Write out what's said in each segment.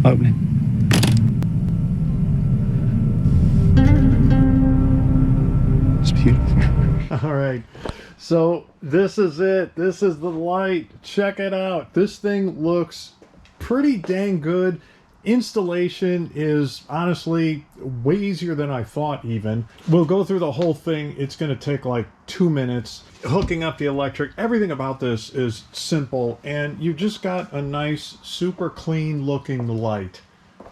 Opening. It's beautiful. All right, so this is it. This is the light. Check it out. This thing looks pretty dang good. Installation is honestly way easier than I thought even. We'll go through the whole thing. It's going to take like 2 minutes. Hooking up the electric, everything about this is simple, and you just got a nice, super clean looking light.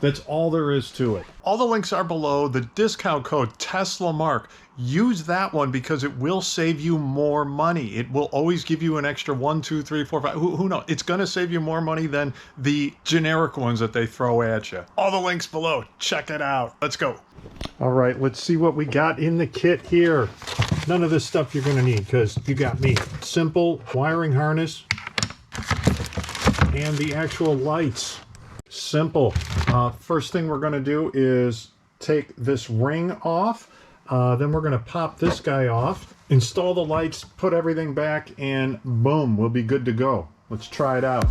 That's all there is to it. All the links are below. The discount code TESLAMARK. Use that one because it will save you more money. It will always give you an extra 1, 2, 3, 4, 5. Who knows? It's going to save you more money than the generic ones that they throw at you. All the links below. Check it out. Let's go. All right, let's see what we got in the kit here. None of this stuff you're going to need because you got me. Simple wiring harness and the actual lights. Simple. First thing we're going to do is take this ring off. Then we're going to pop this guy off, install the lights, put everything back, and boom, we'll be good to go. Let's try it out.